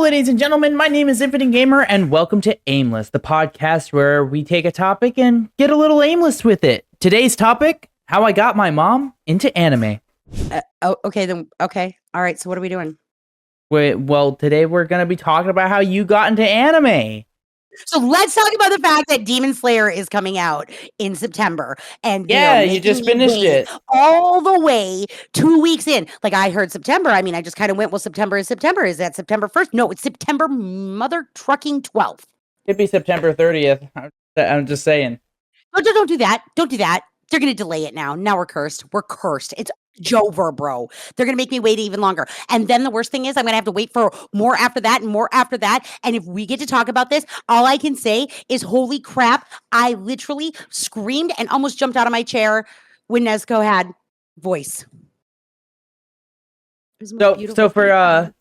Hello, ladies and gentlemen. My name is Infinite Gamer, and welcome to Aimless, the podcast where we take a topic and get a little aimless with it. Today's topic: how I got my mom into anime. Okay. All right. So what are we doing? Well, today we're gonna be talking about how you got into anime. So let's talk about the fact that Demon Slayer is coming out in September, and Yeah, you just finished it all the way 2 weeks in. Like I heard September. I mean, I just kind of went, well, September is September. Is that September 1st? No, it's September mother trucking 12th. Could be September 30th. I'm just saying. Don't do that. Don't do that. They're going to delay it now. Now we're cursed. We're cursed. It's over, bro. They're going to make me wait even longer. And then the worst thing is I'm going to have to wait for more after that and more after that. And if we get to talk about this, all I can say is, holy crap, I literally screamed and almost jumped out of my chair when Nezuko had voice. So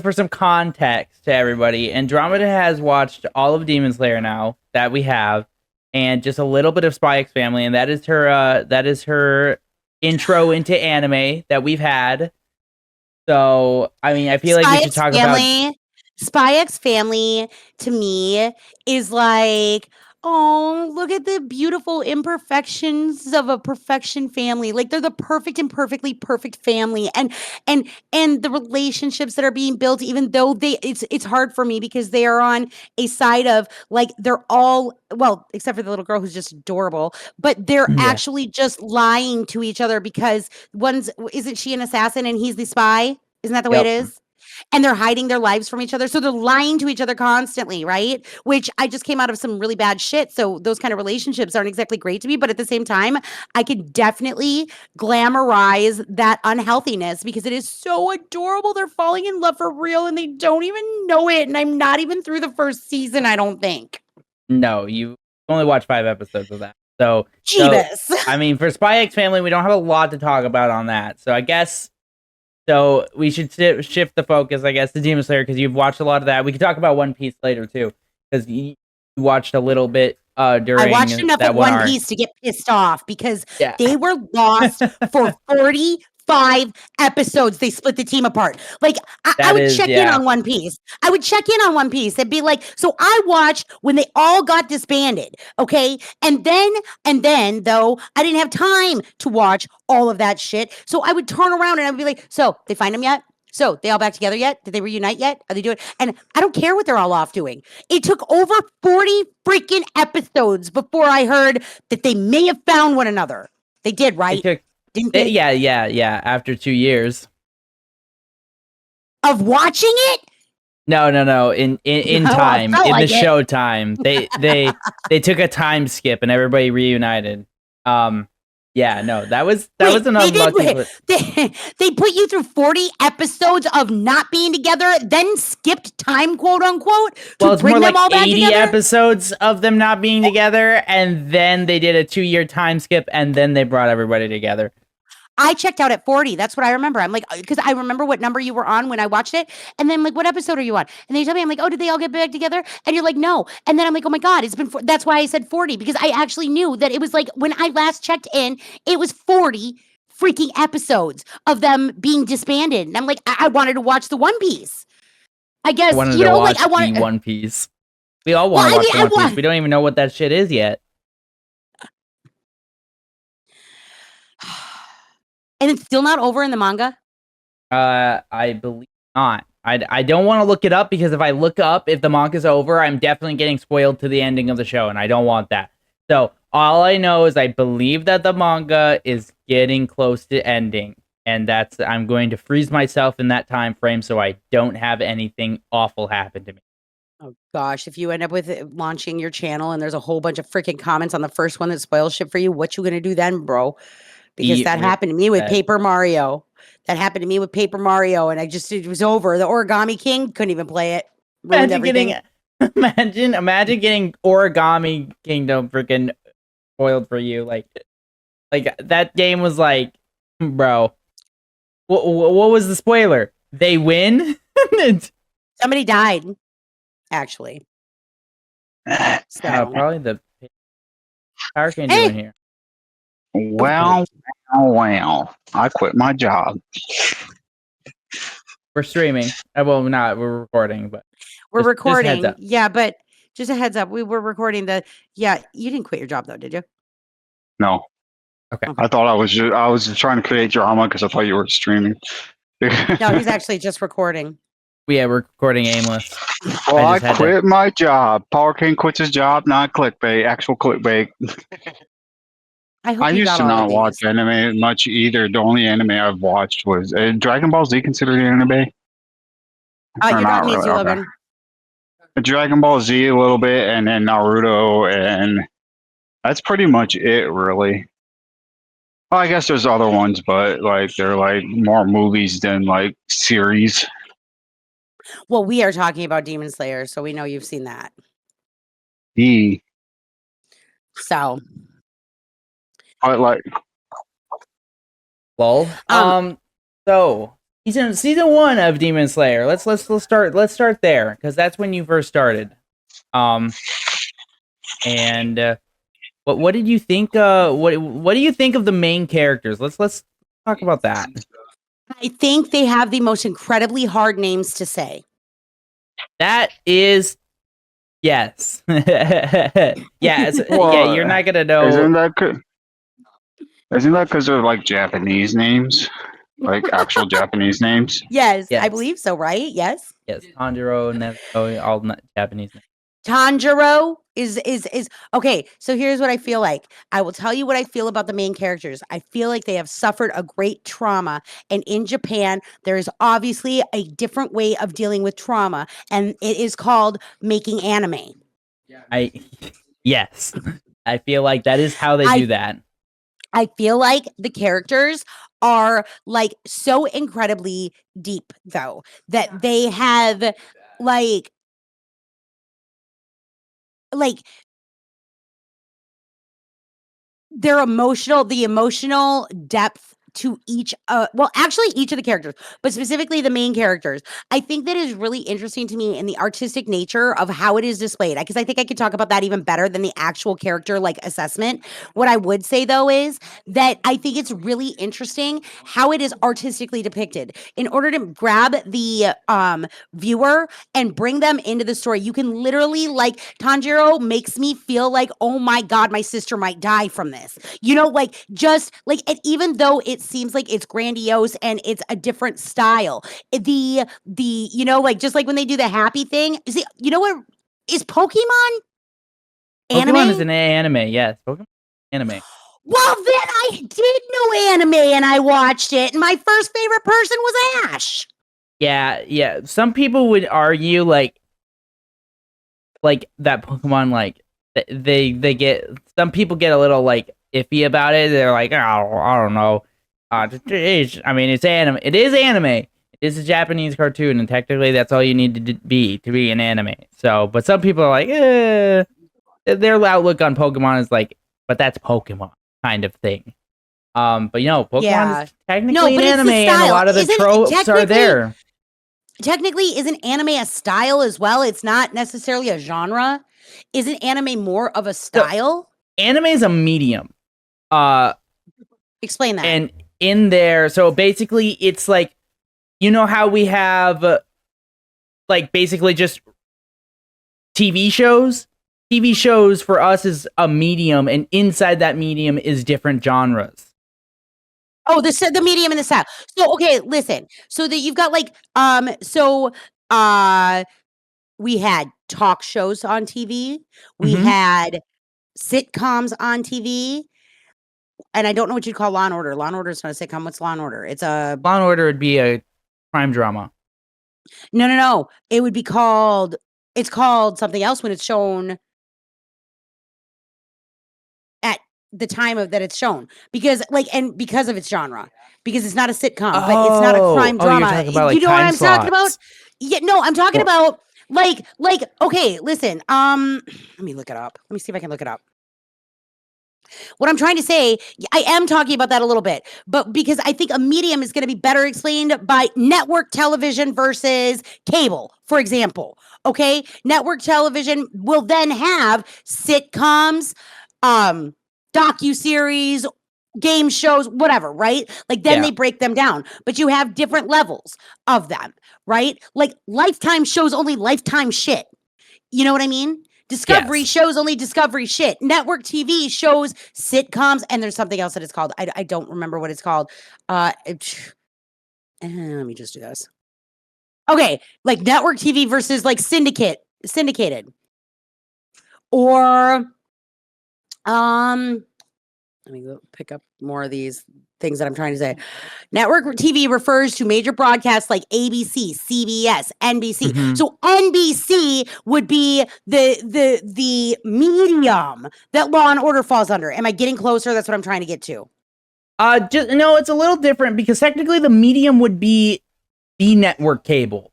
for some context to everybody, Andromeda has watched all of Demon Slayer now that we have, and just a little bit of Spy X Family, and that is her intro into anime that we've had. So, I mean, I feel like we should talk about Spy X Family. To me, is like, oh, look at the beautiful imperfections of a perfection family. Like they're the perfect and perfectly perfect family, and the relationships that are being built, even though it's hard for me because they are on a side of like they're all, well, except for the little girl who's just adorable, but they're actually just lying to each other because isn't she an assassin and he's the spy? Isn't that the way it is? And they're hiding their lives from each other. So they're lying to each other constantly, right? Which I just came out of some really bad shit. So those kind of relationships aren't exactly great to me. But at the same time, I can definitely glamorize that unhealthiness because it is so adorable. They're falling in love for real and they don't even know it. And I'm not even through the first season, I don't think. No, you only watched 5 episodes of that. So, Jeebus. I mean, for Spy X Family, we don't have a lot to talk about on that. So I guess... So we should shift the focus, I guess, to Demon Slayer because you've watched a lot of that. We could talk about One Piece later too, because you watched a little bit during. I watched enough of One Piece to get pissed off because they were lost for 45 episodes. They split the team apart. Like I would check in on One Piece. I would check in on One Piece and be like, so I watched when they all got disbanded. Okay. And then though, I didn't have time to watch all of that shit. So I would turn around and I would be like, so they find him yet? So they all back together yet? Did they reunite yet? Are they doing? And I don't care what they're all off doing. It took over 40 freaking episodes before I heard that they may have found one another. They did, right? Didn't they? Yeah. After 2 years of watching it. No. In time, in like the show time, they took a time skip and everybody reunited. Yeah, no, that was an unlucky. They put you through 40 episodes of not being together, then skipped time, quote unquote, to it's bring more them like all back 80 together? Episodes of them not being together, and then they did a 2-year time skip, and then they brought everybody together. I checked out at 40. That's what I remember. I'm like, because I remember what number you were on when I watched it. And then like, what episode are you on? And they tell me, I'm like, oh, did they all get back together? And you're like, no. And then I'm like, oh my God, it's been, that's why I said 40, because I actually knew that it was like, when I last checked in, it was 40 freaking episodes of them being disbanded. And I'm like, I wanted to watch the One Piece. I guess, I wanted One Piece. We all want to watch One Piece. We don't even know what that shit is yet. And it's still not over in the manga? I believe not. I don't want to look it up because if I look up if the manga's over, I'm definitely getting spoiled to the ending of the show, and I don't want that. So all I know is I believe that the manga is getting close to ending, and I'm going to freeze myself in that time frame so I don't have anything awful happen to me. Oh gosh, if you end up with launching your channel and there's a whole bunch of freaking comments on the first one that spoils shit for you, what you gonna do then, bro? Because that happened to me with Paper Mario. That happened to me with Paper Mario, and it was over. The Origami King couldn't even play it. Imagine getting Origami Kingdom freaking spoiled for you. Like that game was like, bro. What was the spoiler? They win. Somebody died, actually. So probably the power candy in here. Well, I quit my job. We're streaming. Well, not. We're recording, but We're just heads recording. up. Yeah, but just a heads up. We were recording yeah, you didn't quit your job though, did you? No. Okay. I thought I was just trying to create drama because I thought you were streaming. No, he's actually just recording. Yeah, we're recording Aimless. Well, I just had to- quit my job. Power King quits his job, not clickbait, actual clickbait. I hope I you used got to all not of watch these. anime much either. The only anime I've watched was Dragon Ball Z considered anime? Or You got not me, really? Okay. Logan. Dragon Ball Z a little bit, and then Naruto, and that's pretty much it, really. Well, I guess there's other ones, but like they're like more movies than like series. Well, we are talking about Demon Slayer, so we know you've seen that. E. So, But like, Lol. So season 1 of Demon Slayer. Let's start there because that's when you first started. And what did you think? What do you think of the main characters? Let's talk about that. I think they have the most incredibly hard names to say. That is, yes, yes, Well, yeah. You're not gonna know. isn't that because they're like Japanese names, like actual Japanese names? Yes, I Yes. believe so, right? Yes. Yes, Tanjiro, Nezuko, all Japanese names. Tanjiro is okay. So here's what I feel like. I will tell you what I feel about the main characters. I feel like they have suffered a great trauma, and in Japan, there is obviously a different way of dealing with trauma, and it is called making anime. Yes, I feel like that is how they do that. I feel like the characters are like so incredibly deep, though, that they have like the emotional depth to each each of the characters, but specifically the main characters. I think that is really interesting to me in the artistic nature of how it is displayed, because I think I could talk about that even better than the actual character like assessment. What I would say though is that I think it's really interesting how it is artistically depicted. In order to grab the viewer and bring them into the story, you can literally, like, Tanjiro makes me feel like, oh my god, my sister might die from this, like, just like, and even though it seems like it's grandiose and it's a different style, the like, just like when they do the happy thing, what is Pokemon anime? Pokemon is an anime. Yes, Pokemon anime. Well, then I did know anime and I watched it, and my first favorite person was Ash. Yeah. Some people would argue like that Pokemon, like they get, some people get a little like iffy about it. They're like, oh, I don't know. I mean, it's anime. It is anime. It is a Japanese cartoon, and technically, that's all you need to be an anime. So, but some people are like, their outlook on Pokemon is like, but that's Pokemon kind of thing. But Pokemon is technically an anime, and a lot of the tropes are there. Technically, isn't anime a style as well? It's not necessarily a genre. Isn't anime more of a style? So, anime is a medium. Explain that. And in there, so basically, it's like, how we have like basically just TV shows. TV shows for us is a medium, and inside that medium is different genres. Oh, the medium and the style. So, okay, listen. So that you've got like, we had talk shows on TV. We had sitcoms on TV. And I don't know what you'd call Law and Order. Law and Order is not a sitcom. What's Law and Order? It's a Law and Order would be a crime drama. No. It would be called. It's called something else when it's shown at the time of that it's shown, because of its genre, because it's not a sitcom, but it's not a crime drama. You're talking about, like, you know what I'm time talking about? slots. Yeah, no, I'm talking about like okay, listen. Let me look it up. Let me see if I can look it up. What I'm trying to say, I am talking about that a little bit, but because I think a medium is going to be better explained by network television versus cable, for example. Okay, network television will then have sitcoms, docuseries, game shows, whatever, right? Like then they break them down, but you have different levels of them, right? Like Lifetime shows only Lifetime shit. You know what I mean? Discovery Yes. shows only Discovery shit. Network TV shows sitcoms, and there's something else that it's called. I don't remember what it's called. Let me just do this. Okay, like network TV versus like syndicated, or let me go pick up more of these things that I'm trying to say. Network TV refers to major broadcasts like ABC, CBS, NBC. Mhm. So NBC would be the medium that Law and Order falls under. Am I getting closer? That's what I'm trying to get to. Just no, it's a little different because technically the medium would be the network cable.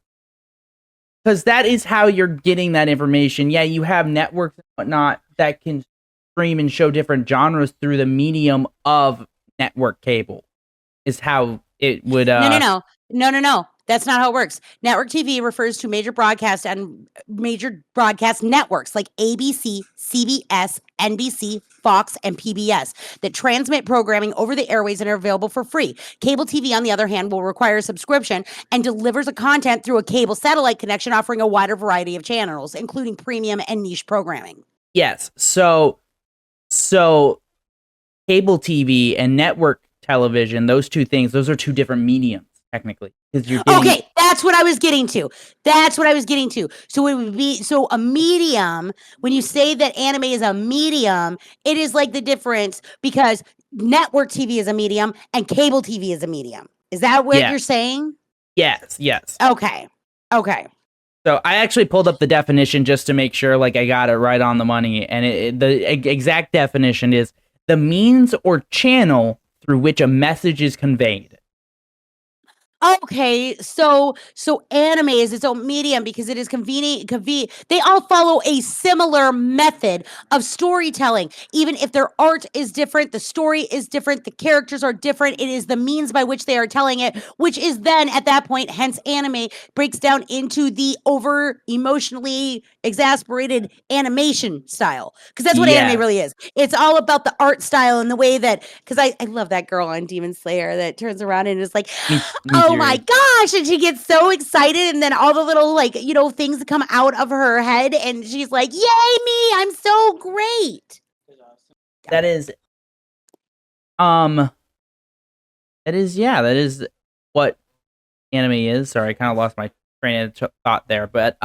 Because that is how you're getting that information. Yeah, you have networks and whatnot that can stream and show different genres through the medium of network cable. Is how it would. No. That's not how it works. Network TV refers to major broadcast networks like ABC, CBS, NBC, Fox, and PBS that transmit programming over the airways and are available for free. Cable TV, on the other hand, will require a subscription and delivers the content through a cable satellite connection, offering a wider variety of channels, including premium and niche programming. Yes. So cable TV and network television, those two things, those are two different mediums, technically. Because you're getting, okay, that's what I was getting to. So it would be a medium. When you say that anime is a medium, it is like the difference because network TV is a medium and cable TV is a medium. Is that what you're saying? Yes. Okay. So I actually pulled up the definition just to make sure like I got it right on the money. And the exact definition is the means or channel through which a message is conveyed. Okay, so anime is its own medium because it is convenient. They all follow a similar method of storytelling. Even if their art is different, the story is different, the characters are different. It is the means by which they are telling it, which is then at that point, hence anime breaks down into the over emotionally exasperated animation style. Because that's what anime really is. It's all about the art style and the way that. Because I love that girl on Demon Slayer that turns around and is like, oh my gosh, and she gets so excited, and then all the little things that come out of her head, and she's like, yay me, I'm so great. That is what anime is. Sorry, I kind of lost my train of thought there, but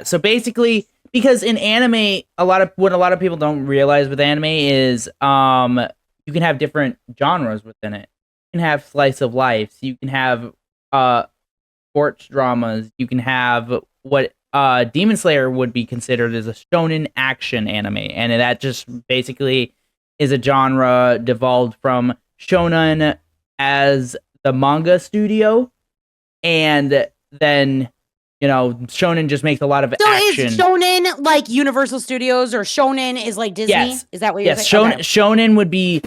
so basically, because in anime, what a lot of people don't realize with anime is you can have different genres within it. You can have slice of life, you can have sports dramas, you can have what Demon Slayer would be considered as a shonen action anime, and that just basically is a genre devolved from shonen as the manga studio, and then shonen just makes a lot of action. Is shonen like Universal Studios, or shonen is like Disney? Yes. Is that what you're saying? Yes, shonen would be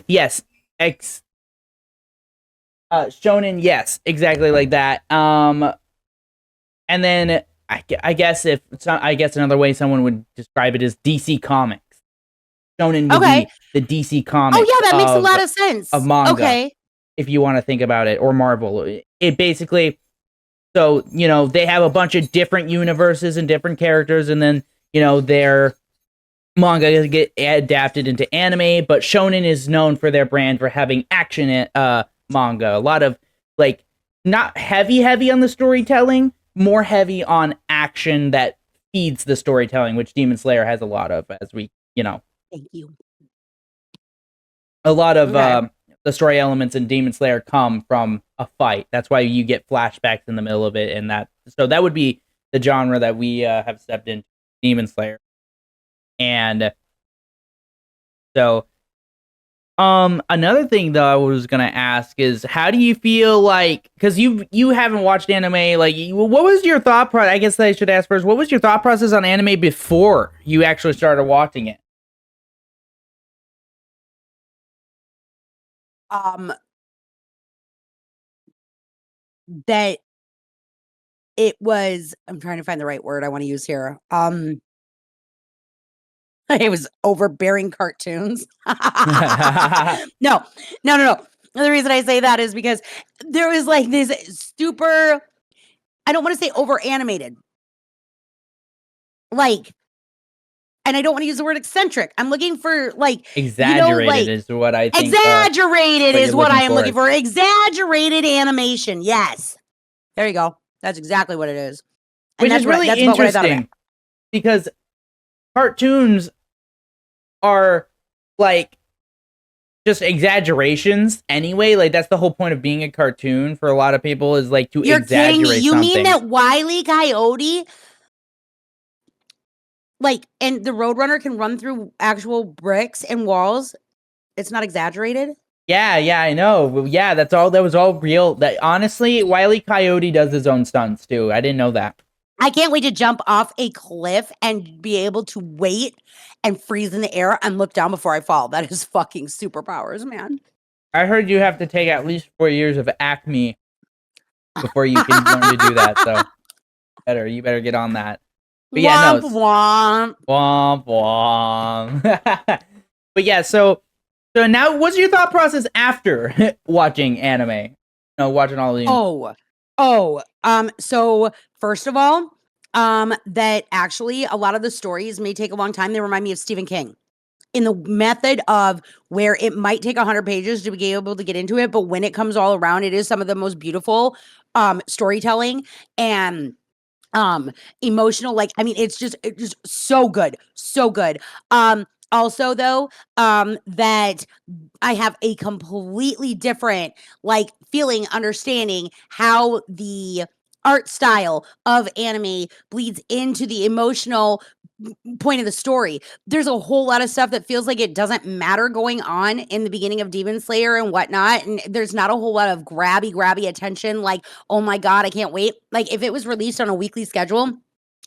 shonen, yes, exactly like that. And then I guess another way someone would describe it is DC Comics. Shonen would be the DC Comics. Oh yeah, that makes a lot of sense. Of manga, okay, if you want to think about it, or Marvel. It basically, so they have a bunch of different universes and different characters, and then their manga get adapted into anime. But shonen is known for their brand for having action manga, a lot of like not heavy on the storytelling, more heavy on action that feeds the storytelling, which Demon Slayer has a lot of, as we thank you. A lot of the story elements in Demon Slayer come from a fight. That's why you get flashbacks in the middle of it, and that would be the genre that we have stepped into, Demon Slayer. And so another thing that I was gonna ask is, how do you feel like, because you haven't watched anime, like what was your thought process? I guess I should ask first, what was your thought process on anime before you actually started watching it? That it was, I'm trying to find the right word I want to use here. It was overbearing cartoons. No. The reason I say that is because there was like this super, I don't want to say over animated. Like, and I don't want to use the word eccentric. I'm looking for like Exaggerated is what I think. Exaggerated what is you're what I looking am for looking is. for. Exaggerated animation. Yes. There you go. That's exactly what it is. And Which that's is really that's about what I thought of it. interesting because cartoons are like just exaggerations anyway. Like that's the whole point of being a cartoon for a lot of people is like to You're kidding me. exaggerate You something. mean that Wile E. Coyote, like, and the Roadrunner can run through actual bricks and walls? It's not exaggerated? Yeah, I know. Yeah, that was all real. That honestly, Wile E. Coyote does his own stunts too. I didn't know that. I can't wait to jump off a cliff and be able to wait and freeze in the air and look down before I fall. That is fucking superpowers, man. I heard you have to take at least 4 years of Acme before you can learn to do that. So you better get on that. But yeah, Womp womp. Womp womp. But yeah, so now what's your thought process after watching anime? Watching all the So first of all, that actually a lot of the stories may take a long time. They remind me of Stephen King in the method of where it might take 100 pages to be able to get into it, but when it comes all around, it is some of the most beautiful storytelling and emotional. Like, I mean, it's just so good. Also though, that I have a completely different like feeling, understanding how the art style of anime bleeds into the emotional point of the story. There's a whole lot of stuff that feels like it doesn't matter going on in the beginning of Demon Slayer and whatnot. And there's not a whole lot of grabby attention. Like, oh my God, I can't wait. Like if it was released on a weekly schedule,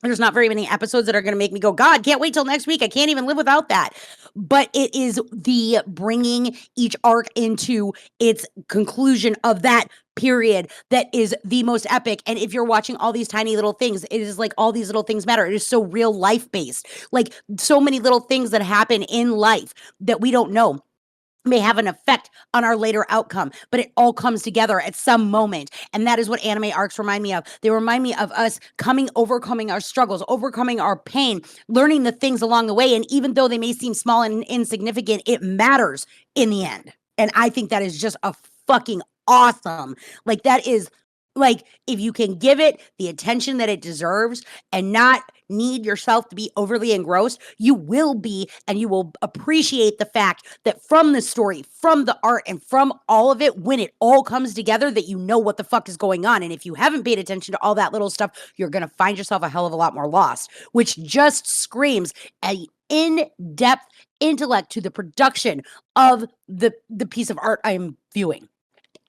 there's not very many episodes that are going to make me go, God, can't wait till next week. I can't even live without that. But it is the bringing each arc into its conclusion of that period that is the most epic. And if you're watching all these tiny little things, it is like all these little things matter. It is so real life based. Like so many little things that happen in life that we don't know may have an effect on our later outcome, but it all comes together at some moment. And that is what anime arcs remind me of. They remind me of us overcoming our struggles, overcoming our pain, learning the things along the way. And even though they may seem small and insignificant, it matters in the end. And I think that is just a fucking awesome. Like that is like if you can give it the attention that it deserves and not need yourself to be overly engrossed, you will be, and you will appreciate the fact that from the story, from the art, and from all of it, when it all comes together, that you know what the fuck is going on. And if you haven't paid attention to all that little stuff, you're going to find yourself a hell of a lot more lost, which just screams an in-depth intellect to the production of the piece of art I'm viewing.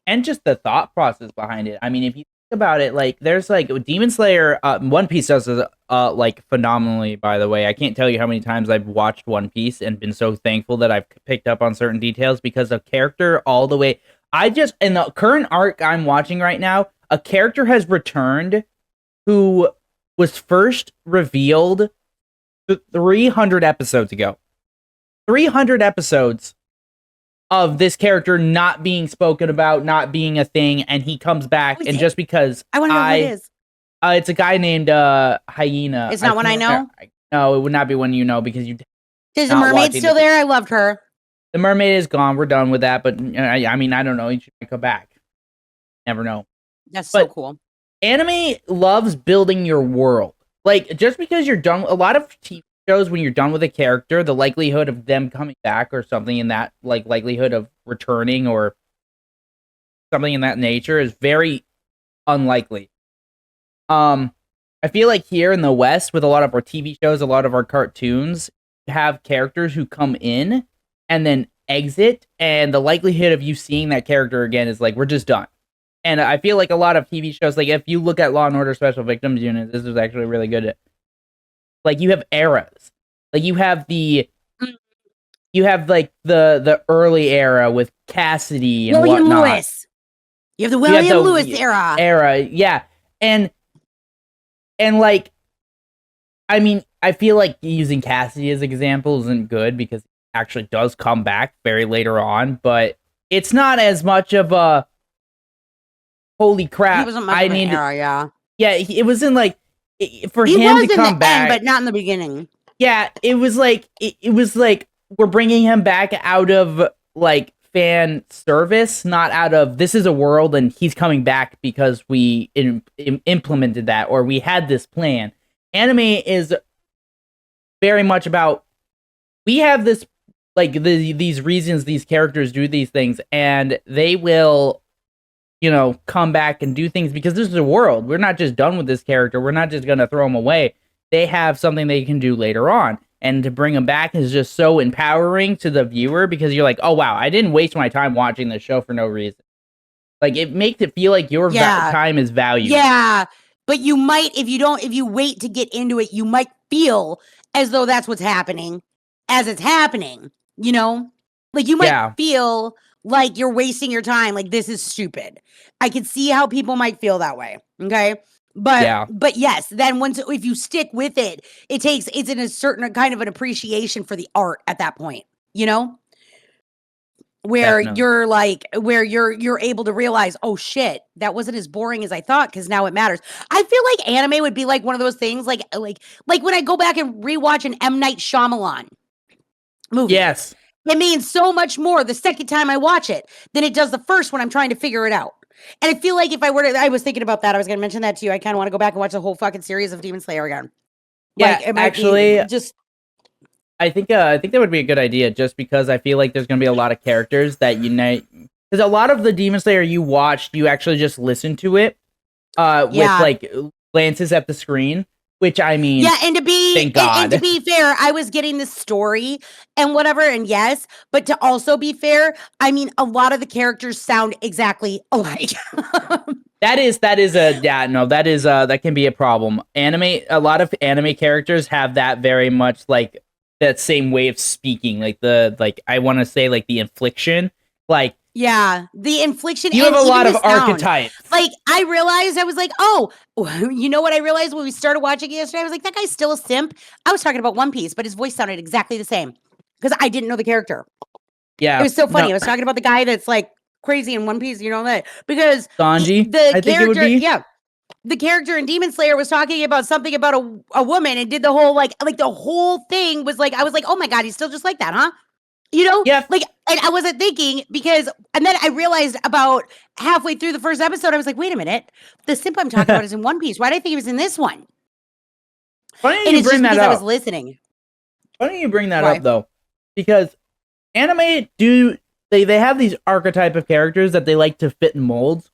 And just the thought process behind it. I mean, if you think about it, like there's like Demon Slayer, One Piece does it like phenomenally, by the way. I can't tell you how many times I've watched One Piece and been so thankful that I've picked up on certain details because of character all the way. In the current arc I'm watching right now, a character has returned who was first revealed 300 episodes ago. 300 episodes of this character not being spoken about, not being a thing, and he comes back, and just because I want to know who it is. It's a guy named Hyena. It's not one I know? No, it would not be one you know because you. Is the mermaid still there? I loved her. The mermaid is gone. We're done with that. But I mean, I don't know. He should come back. Never know. That's so cool. Anime loves building your world. Like just because you're done, a lot of TV shows when you're done with a character, the likelihood of them coming back or something in that like likelihood of returning or something in that nature is very unlikely. I feel like here in the West with a lot of our TV shows, a lot of our cartoons have characters who come in and then exit, and the likelihood of you seeing that character again is like we're just done. And I feel like a lot of TV shows, like if you look at Law and Order Special Victims Unit, this is actually really good. Like you have eras, like you have like the early era with Cassidy and William whatnot. Lewis. You have the William Lewis era. Yeah, and like I mean, I feel like using Cassidy as an example isn't good because he actually does come back very later on, but it's not as much of a holy He crap. wasn't much I of an need, era, yeah. yeah, it wasn't like for He him was to in the come end, back. but not in the beginning. Yeah, it was like we're bringing him back out of like fan service, not out of this is a world and he's coming back because we implemented that or we had this plan. Anime is very much about we have this like these reasons these characters do these things and they will come back and do things because this is a world. We're not just done with this character. We're not just going to throw him away. They have something they can do later on. And to bring him back is just so empowering to the viewer because you're like, oh, wow, I didn't waste my time watching this show for no reason. Like, it makes it feel like your time is valued. Yeah. But you might, if you wait to get into it, you might feel as though that's what's happening as it's happening, Like, you might feel like you're wasting your time. Like, this is stupid. I can see how people might feel that way. Okay. But yes, then if you stick with it, it's in a certain kind of an appreciation for the art at that point, where Definitely. you're able to realize, oh shit, that wasn't as boring as I thought because now it matters. I feel like anime would be like one of those things, like when I go back and rewatch an M. Night Shyamalan movie. Yes. It means so much more the second time I watch it than it does the first when I'm trying to figure it out. And I feel like if I was thinking about that, I was going to mention that to you. I kind of want to go back and watch the whole fucking series of Demon Slayer again. Yeah, actually, I think that would be a good idea just because I feel like there's going to be a lot of characters that unite. Because a lot of the Demon Slayer you watched, you actually just listened to it with like glances at the screen. Which I mean, and to be thank God. And to be fair, I was getting the story and whatever, and yes, but to also be fair, I mean, a lot of the characters sound exactly alike. that can be a problem. A lot of anime characters have that very much like that same way of speaking, like I want to say like the infliction, like. Yeah, the infliction. You have a lot of archetypes. Like, I realized, I was like, oh, you know what I realized when we started watching it yesterday? I was like, that guy's still a simp. I was talking about One Piece, but his voice sounded exactly the same because I didn't know the character. Yeah. It was so funny. I was talking about the guy that's like crazy in One Piece, that? Because Sanji, the character, the character in Demon Slayer was talking about something about a woman and did the whole, like the whole thing was like, I was like, oh my God, he's still just like that, huh? Yeah. Like, and I wasn't thinking and then I realized about halfway through the first episode, I was like, wait a minute, the simp I'm talking about is in One Piece. Why did I think he was in this one? Funny you bring that up. I was listening. Funny you bring that up though, because anime they have these archetype of characters that they like to fit in molds,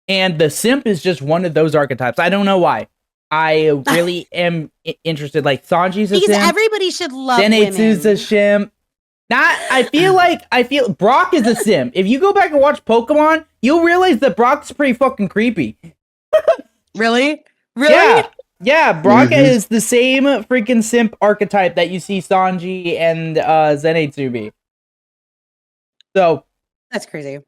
and the simp is just one of those archetypes. I don't know why. I really am interested. Like Sanji's a simp. Because everybody should love Zenitsu's a simp. I feel Brock is a simp. If you go back and watch Pokemon, you'll realize that Brock's pretty fucking creepy. Really? Yeah, Brock is the same freaking simp archetype that you see Sanji and Zenitsu be. So that's crazy.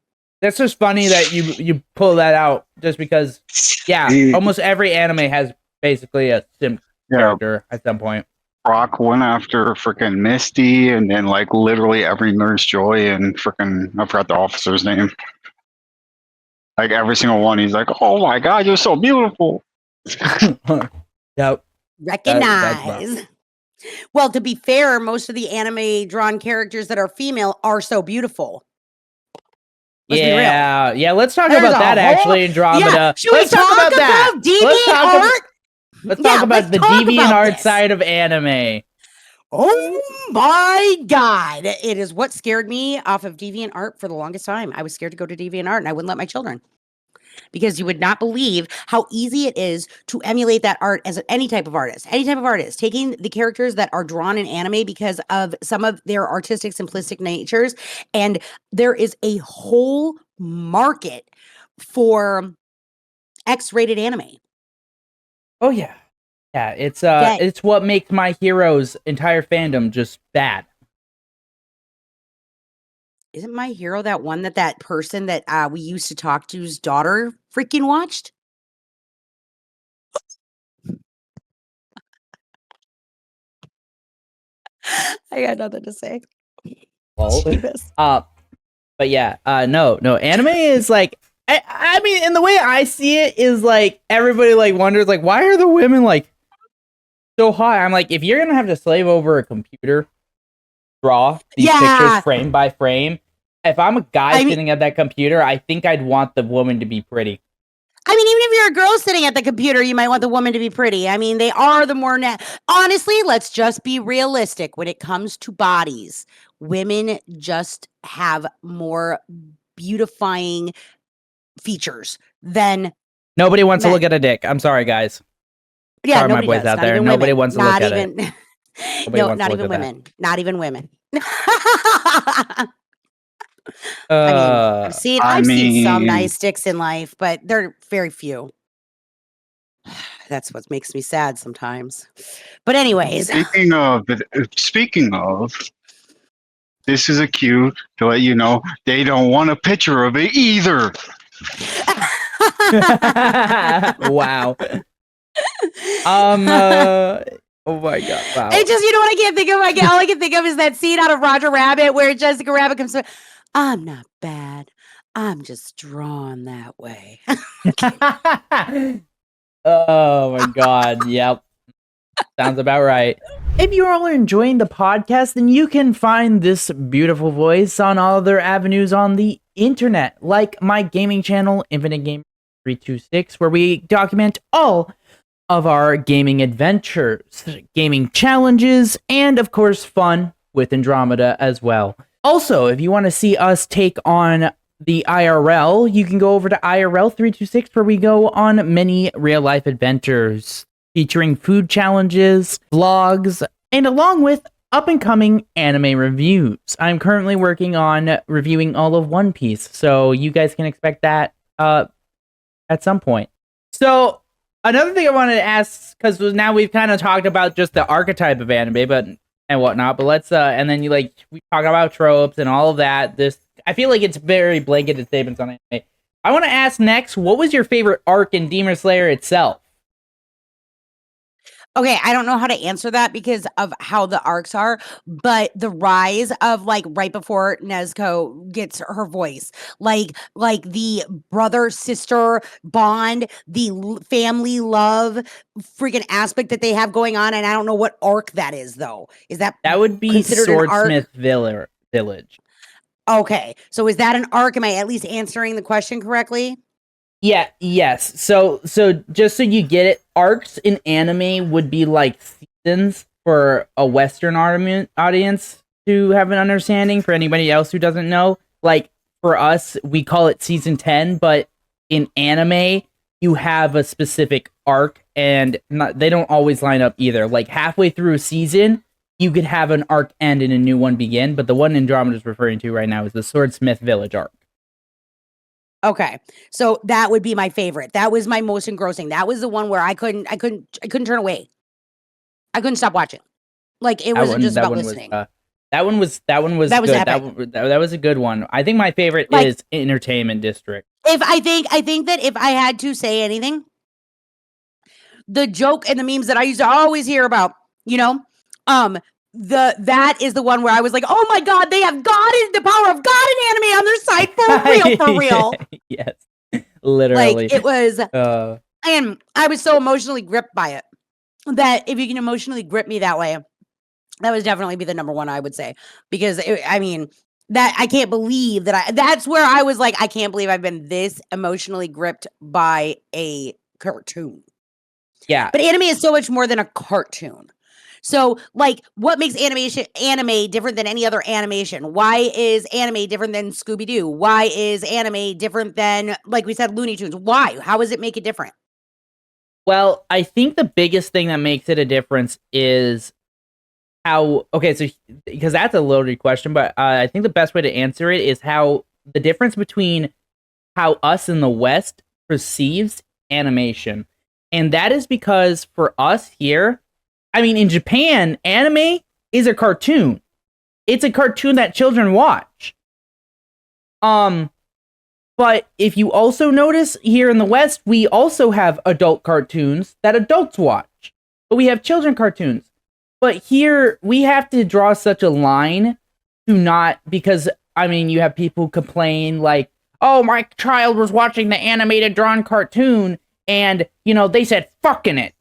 That's just funny that you pull that out just because almost every anime has basically a simp character at some point. Brock went after freaking Misty and then like literally every Nurse Joy and freaking I forgot the officer's name. Like every single one, he's like, "Oh my God, you're so beautiful." Yep. Recognize. Well, to be fair, most of the anime drawn characters that are female are so beautiful. Yeah. Let's talk about that actually, Andromeda. Yeah. Should we talk about that? Deviant art? Let's talk about the deviant art side of anime. Oh my God. It is what scared me off of deviant art for the longest time. I was scared to go to deviant art and I wouldn't let my children. Because you would not believe how easy it is to emulate that art as any type of artist. Taking the characters that are drawn in anime because of some of their artistic, simplistic natures. And there is a whole market for X-rated anime. Oh, yeah. Yeah, it's what makes My Hero's entire fandom just bad. Isn't My Hero that one that person that we used to talk to's daughter freaking watched? I got nothing to say. Well, Jesus. but yeah, no, anime is like, I mean, and the way I see it is like everybody like wonders like why are the women like so hot? I'm like, if you're gonna have to slave over a computer, draw these pictures frame by frame. If I'm a guy sitting at that computer, I think I'd want the woman to be pretty. I mean, even if you're a girl sitting at the computer, you might want the woman to be pretty. I mean, they are the more honestly, let's just be realistic when it comes to bodies. Women just have more beautifying features than nobody wants to look at a dick. I'm sorry, guys. Yeah, sorry, nobody my boys does. out Not there. even Nobody women. wants to Not look even, at it. No, not even women. Not even women. I mean, I've seen some nice dicks in life, but they're very few. That's what makes me sad sometimes. But anyways, speaking of, this is a cue to let you know they don't want a picture of it either. Wow. Oh my god! Wow. It just, you know what I can't think of? All I can think of is that scene out of Roger Rabbit where Jessica Rabbit comes. I'm not bad. I'm just drawn that way. Oh my god! Yep, sounds about right. If you all are enjoying the podcast, then you can find this beautiful voice on all other avenues on the internet, like my gaming channel, Infinite Gamer 326, where we document all of our gaming adventures, gaming challenges, and of course fun with Andromeda as well. Also, if you want to see us take on the IRL, you can go over to IRL 326 where we go on many real-life adventures featuring food challenges, vlogs, and along with up-and-coming anime reviews. I'm currently working on reviewing all of One Piece, so you guys can expect that at some point. So, another thing I wanted to ask, because now we've kind of talked about just the archetype of anime, and whatnot, but let's and then we talk about tropes and all of that. I feel like it's very blanketed statements on anime. I want to ask next, what was your favorite arc in Demon Slayer itself? Okay, I don't know how to answer that because of how the arcs are, but the rise of right before Nezuko gets her voice, like the brother sister bond, the family love freaking aspect that they have going on, and I don't know what arc that is though. Is that would be Swordsmith Village? Okay, so is that an arc? Am I at least answering the question correctly? Yeah, yes. So just so you get it, arcs in anime would be like seasons for a Western audience to have an understanding. For anybody else who doesn't know, like for us, we call it season 10, but in anime, you have a specific arc, and they don't always line up either. Like halfway through a season, you could have an arc end and a new one begin, but the one Andromeda is referring to right now is the Swordsmith Village arc. Okay. So that would be my favorite. That was my most engrossing. That was the one where I couldn't turn away. I couldn't stop watching. Like it wasn't just about listening. That one was good. That was a good one. I think my favorite is Entertainment District. I think that if I had to say anything, the joke and the memes that I used to always hear about, that is the one where I was like, oh my god, they have the power of God and anime on their side for real. Yes, literally. Like it was, and I was so emotionally gripped by it that if you can emotionally grip me that way, that would definitely be the number one, I would say, because that I can't believe that's where I was like, I can't believe I've been this emotionally gripped by a cartoon. Yeah, but anime is so much more than a cartoon. So, what makes anime different than any other animation? Why is anime different than Scooby-Doo? Why is anime different than, like we said, Looney Tunes? Why? How does it make it different? Well, I think the biggest thing that makes it a difference is because that's a loaded question, but I think the best way to answer it is how the difference between how us in the West perceives animation. And that is because for us here, I mean, in Japan, anime is a cartoon. It's a cartoon that children watch. But if you also notice here in the West, we also have adult cartoons that adults watch. But we have children cartoons. But here we have to draw such a line to not, because I mean, you have people who complain like, "Oh, my child was watching the animated drawn cartoon, and they said fuck in it.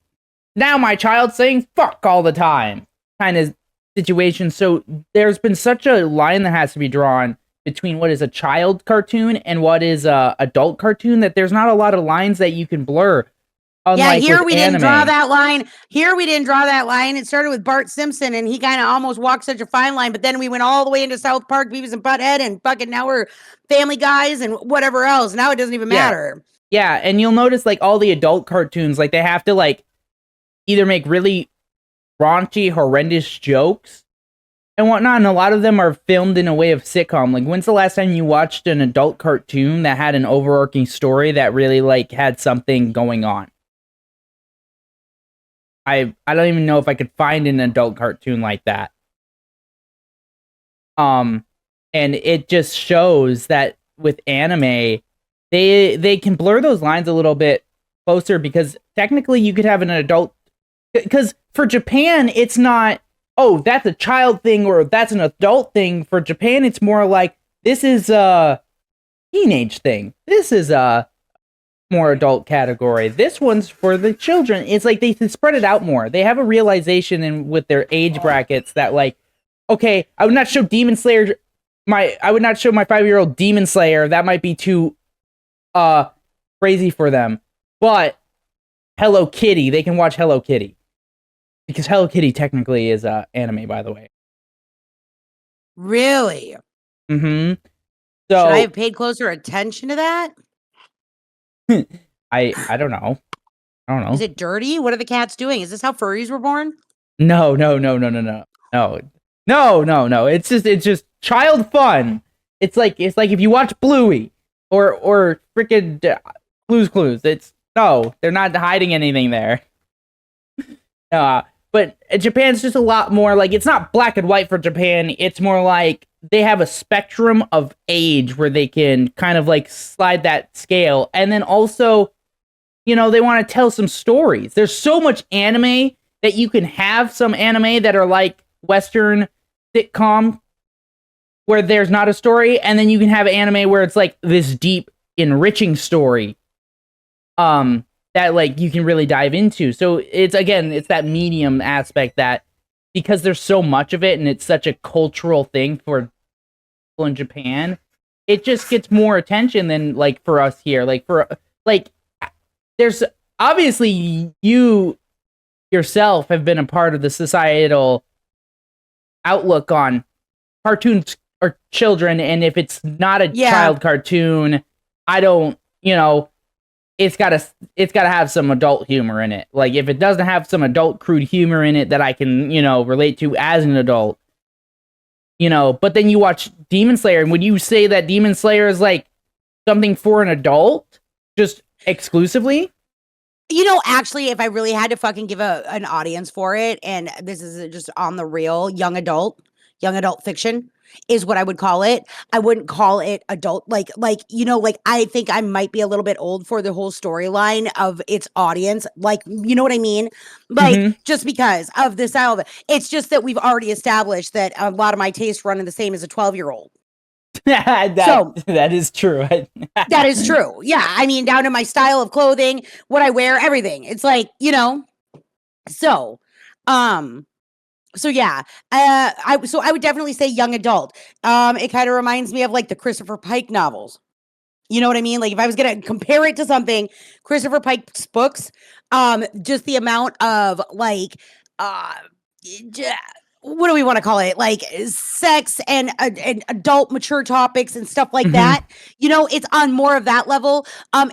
Now my child's saying fuck all the time," kind of situation. So there's been such a line that has to be drawn between what is a child cartoon and what is a adult cartoon, that there's not a lot of lines that you can blur. Unlike here with we anime. didn't draw that line. Here we didn't draw that line. It started with Bart Simpson, and he kind of almost walked such a fine line. But then we went all the way into South Park, Beavis and Butthead, and fucking now we're Family Guys and whatever else. Now it doesn't even matter. Yeah, and you'll notice like all the adult cartoons, like they have to like either make really raunchy, horrendous jokes and whatnot, and a lot of them are filmed in a way of sitcom. Like, when's the last time you watched an adult cartoon that had an overarching story that really like had something going on? I don't even know if I could find an adult cartoon like that. And it just shows that with anime, they can blur those lines a little bit closer, because technically you could have an adult, because for Japan it's not, oh, that's a child thing or that's an adult thing. For Japan it's more like, this is a teenage thing, this is a more adult category, this one's for the children. It's like they spread it out more. They have a realization with their age brackets that like, okay, I would not show Demon Slayer I would not show my 5-year-old Demon Slayer. That might be too crazy for them. But Hello Kitty, they can watch Hello Kitty, because Hello Kitty technically is anime, by the way. Really? Mm-hmm. Should So I have paid closer attention to that? I don't know. Is it dirty? What are the cats doing? Is this how furries were born? No. It's just child fun. It's like if you watch Bluey or freaking Blue's Clues. They're not hiding anything there. But Japan's just a lot more like, it's not black and white for Japan. It's more like they have a spectrum of age where they can kind of like slide that scale. And then also, they want to tell some stories. There's so much anime that you can have some anime that are like Western sitcom where there's not a story. And then you can have anime where it's like this deep, enriching story that like you can really dive into. So it's that medium aspect, that because there's so much of it and it's such a cultural thing for people in Japan, it just gets more attention than like for us here. There's obviously, you yourself have been a part of the societal outlook on cartoons or children, and if it's not a child cartoon, I don't, it's gotta have some adult humor in it. Like, if it doesn't have some adult crude humor in it that I can, relate to as an adult, but then you watch Demon Slayer, and would you say that Demon Slayer is like something for an adult just exclusively? Actually, if I really had to fucking give an audience for it, and this is just on the real, young adult fiction is what I would call it. I wouldn't call it adult, like I think I might be a little bit old for the whole storyline of its audience. Like, you know what I mean? Like, just because of the style of it. It's just that we've already established that a lot of my tastes run in the same as a 12-year-old. That is true. That is true. Yeah. I mean, down to my style of clothing, what I wear, everything. It's like, so, so yeah, I would definitely say young adult. It kind of reminds me of like the Christopher Pike novels. You know what I mean? Like, if I was gonna compare it to something, Christopher Pike's books, just the amount of like, what do we want to call it? Like sex and adult mature topics and stuff like that. It's on more of that level.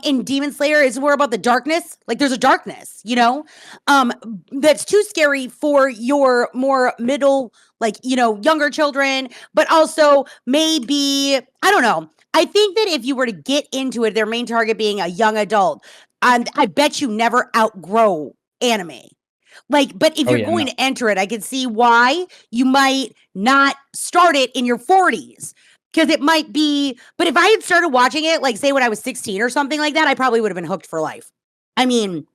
In Demon Slayer, it's more about the darkness. Like, there's a darkness, that's too scary for your more middle, like, younger children, but also maybe, I don't know. I think that if you were to get into it, their main target being a young adult, I bet you never outgrow anime. Like, but if you're going to enter it, I can see why you might not start it in your 40s. Because it might be, but if I had started watching it, like, say when I was 16 or something like that, I probably would have been hooked for life. I mean,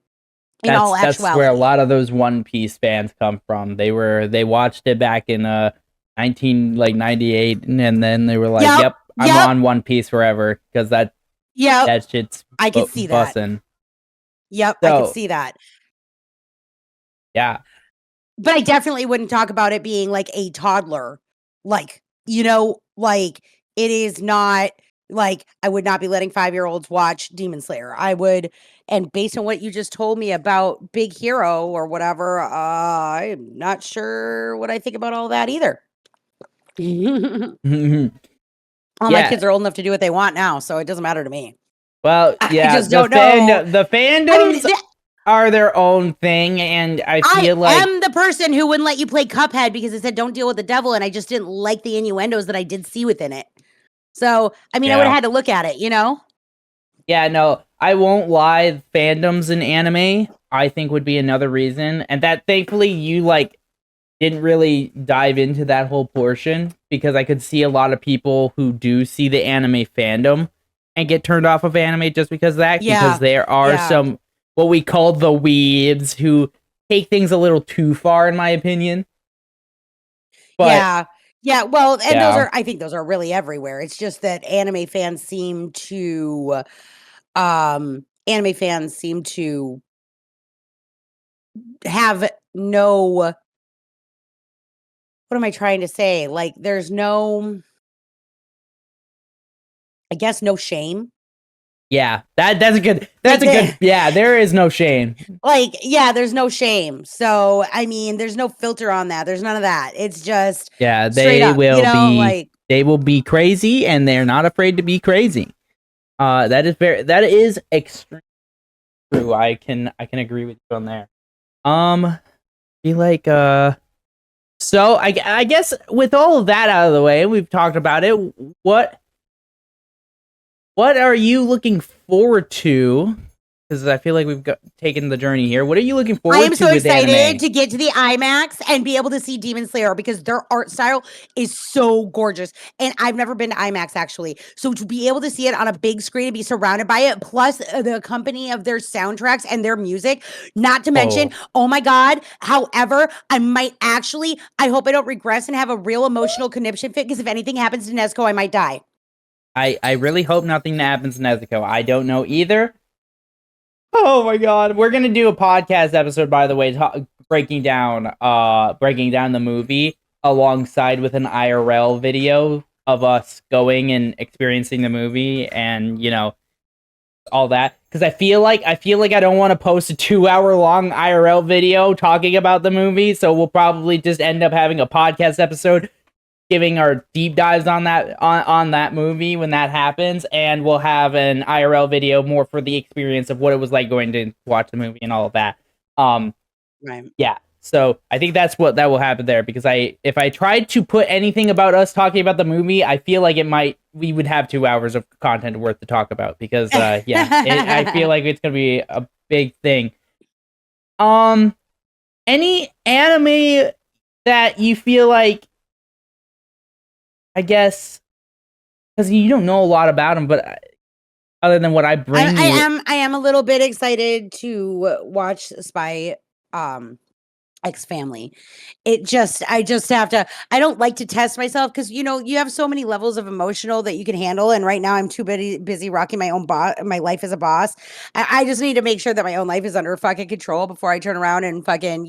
In all That's where a actuality. lot of those One Piece fans come from. They watched it back in 1998, and then they were like, "Yep, I'm on One Piece forever," because that shit's I could see that. bussin'. Yep, I could see that. Yeah. But I definitely wouldn't talk about it being like a toddler. Like, you know, like it is not like I would not be letting 5-year-olds watch Demon Slayer. I would, and based on what you just told me about Big Hero or whatever, I'm not sure what I think about all that either. All my kids are old enough to do what they want now, so it doesn't matter to me. Well, yeah, I just don't know. The fandoms are their own thing, and I feel like I am the person who wouldn't let you play Cuphead because it said don't deal with the devil, and I just didn't like the innuendos that I did see within it. So, I mean, I would have had to look at it, you know? Yeah, no, I won't lie. Fandoms in anime, I think, would be another reason, and that thankfully you didn't really dive into that whole portion, because I could see a lot of people who do see the anime fandom and get turned off of anime just because of that. Yeah, because there are some what we call the weebs who take things a little too far, in my opinion. But yeah. Well, and those are, I think those are really everywhere. It's just that anime fans seem to have no, what am I trying to say? Like, there's no, I guess, no shame. Yeah, that's a good, yeah, there is no shame. Like, yeah, there's no shame. So, I mean, there's no filter on that. There's none of that. It's just, they up, will you know, be, they will be crazy, and they're not afraid to be crazy. That is extremely true. I can agree with you on there. Be like, so I guess with all of that out of the way, we've talked about it. What are you looking forward to? Because I feel like we've taken the journey here. What are you looking forward to? I am so excited to get to the IMAX and be able to see Demon Slayer, because their art style is so gorgeous. And I've never been to IMAX, actually. So to be able to see it on a big screen and be surrounded by it, plus the company of their soundtracks and their music, not to mention, oh my God. However, I might actually, I hope I don't regress and have a real emotional conniption fit, because if anything happens to Nezuko, I might die. I really hope nothing happens to Nezuko. I don't know either. Oh my God, we're gonna do a podcast episode, by the way, breaking down the movie alongside with an IRL video of us going and experiencing the movie, and all that, because I feel like I don't want to post a 2-hour long IRL video talking about the movie, so we'll probably just end up having a podcast episode giving our deep dives on that movie when that happens, and we'll have an IRL video more for the experience of what it was like going to watch the movie and all of that. Right. Yeah. So I think that will happen there, because if I tried to put anything about us talking about the movie, I feel like we would have 2 hours of content worth to talk about, because I feel like it's gonna be a big thing. Any anime that you feel like, I guess, because you don't know a lot about them, but other than what I bring, I am a little bit excited to watch Spy X Family. I just have to, I don't like to test myself, because you have so many levels of emotional that you can handle, and right now I'm too busy rocking my own my life as a boss. I just need to make sure that my own life is under fucking control before I turn around and fucking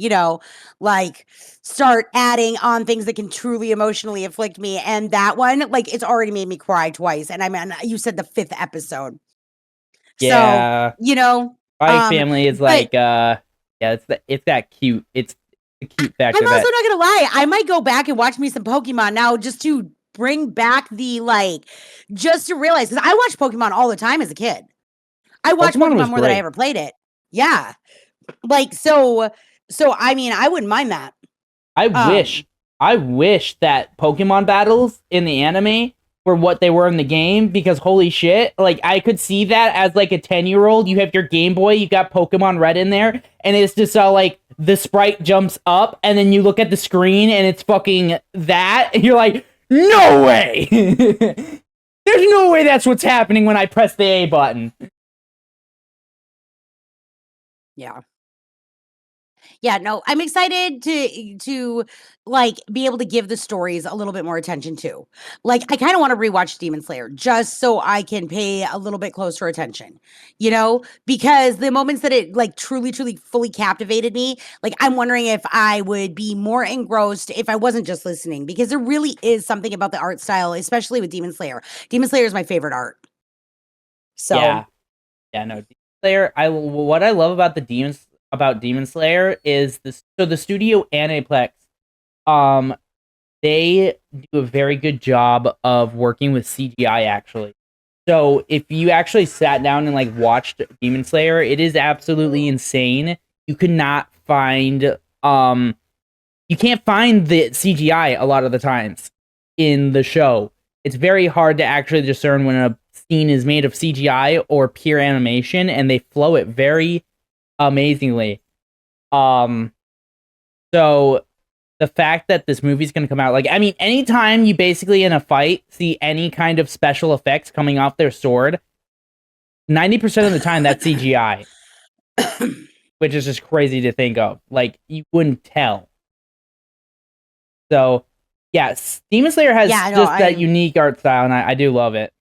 start adding on things that can truly emotionally afflict me. And that one, it's already made me cry twice, and you said the 5th episode. Yeah. So Spy Family is it's that cute. It's the cute factor. I'm also not gonna lie. I might go back and watch me some Pokemon now, just to bring back just to realize, because I watched Pokemon all the time as a kid. I watched Pokemon more than I ever played it. Yeah. So I mean, I wouldn't mind that. I wish that Pokemon battles in the anime were what they were in the game, because holy shit, I could see that as a 10-year-old. You have your Game Boy, you got Pokemon Red in there, and it's just the sprite jumps up, and then you look at the screen and it's fucking that, and you're like, no way! There's no way that's what's happening when I press the A button. Yeah. Yeah, no, I'm excited to like be able to give the stories a little bit more attention too. Like I kind of want to rewatch Demon Slayer just so I can pay a little bit closer attention, because the moments that it like truly, truly, fully captivated me, like I'm wondering if I would be more engrossed if I wasn't just listening, because there really is something about the art style, especially with Demon Slayer. Demon Slayer is my favorite art. So Yeah, no. Demon Slayer. What I love about Demon Slayer is this. So the studio Aniplex, they do a very good job of working with CGI actually. So if you actually sat down and like watched Demon Slayer, it is absolutely insane. You could not find you can't find the CGI a lot of the times in the show. It's very hard to actually discern when a scene is made of CGI or pure animation, and they flow it very amazingly. So the fact that this movie's going to come out, like, I mean, anytime you basically in a fight see any kind of special effects coming off their sword, 90% of the time that's CGI, which is just crazy to think of. Like, you wouldn't tell. So, yes, Demon Slayer has that unique art style, and I do love it.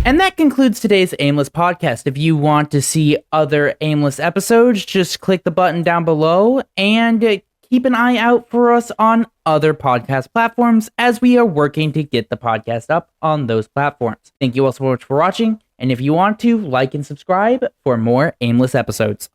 And that concludes today's Aimless podcast. If you want to see other Aimless episodes, just click the button down below and keep an eye out for us on other podcast platforms as we are working to get the podcast up on those platforms. Thank you all so much for watching, and if you want to, like and subscribe for more Aimless episodes.